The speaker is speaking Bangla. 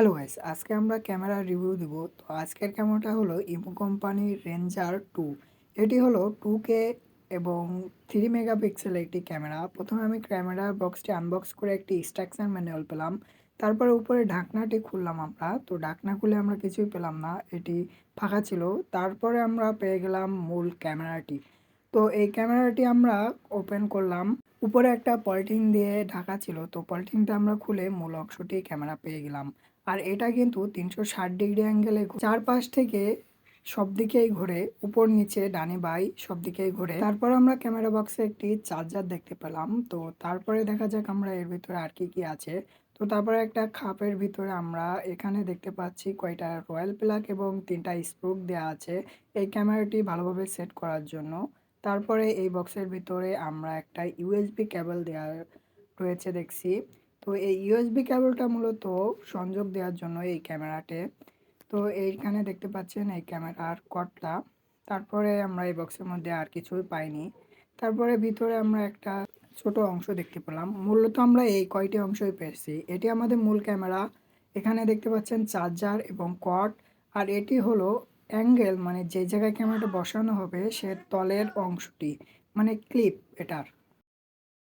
হ্যালো গাইস, আজকে আমরা ক্যামেরা রিভিউ দিব। তো আজকের ক্যামেরাটা হলো ইমো কোম্পানির রেঞ্জার 2। এটি হলো 2K এবং 3 মেগাপিক্সেল একটি ক্যামেরা। প্রথমে আমি ক্যামেরার বক্সটি আনবক্স করে একটি ইনস্ট্রাকশন ম্যানুয়াল পেলাম। তারপরে উপরে ঢাকনাটি খুললাম আমরা। তো ঢাকনা খুলে আমরা কিছুই পেলাম না, এটি ফাঁকা ছিল। তারপরে আমরা পেয়ে গেলাম মূল ক্যামেরাটি। তো এই ক্যামেরাটি আমরা ওপেন করলাম। উপরে একটা পলিথিন দিয়ে ঢাকা ছিল, তো পলিথিনটা আমরা খুলে মূল অংশটি ক্যামেরা পেয়ে গেলাম। আর এটা কিন্তু 360 ডিগ্রি অ্যাঙ্গেলে চারপাশ থেকে সব দিকেই ঘোরে, উপর নিচে ডানে বাই সব দিকেই ঘোরে। তারপর আমরা ক্যামেরা বক্সে একটি চার্জার দেখতে পেলাম। তো তারপরে দেখা যাক আমরা এর ভিতরে আর কি কি আছে। তো তারপরে একটা খাপের ভিতরে আমরা এখানে দেখতে পাচ্ছি কয়টা রয়্যাল প্লাগ এবং 3টা স্ক্রু দেওয়া আছে এই ক্যামেরাটি ভালোভাবে সেট করার জন্য। তারপরে এই বক্সের ভিতরে আমরা একটা ইউএসবি কেবল দেওয়া রয়েছে দেখছি। তো এই ইউএসবি কেবলটা মূলত সংযোগ দেওয়ার জন্য এই ক্যামেরাতে। তো এইখানে দেখতে পাচ্ছেন এই ক্যামেরার কর্ডটা। তারপরে আমরা এই বক্সের মধ্যে আর কিছুই পাইনি। তারপরে ভিতরে আমরা একটা ছোট অংশ দেখতে পেলাম। মূলত আমরা এই কয়টি অংশই পেয়েছি। এটি আমাদের মূল ক্যামেরা। এখানে দেখতে পাচ্ছেন চার্জার এবং কর্ড। আর এটি হলো অ্যাঙ্গেল, মানে যে জায়গায় ক্যামেরাটা বসানো হবে সে তলের অংশটি, মানে ক্লিপ এটার।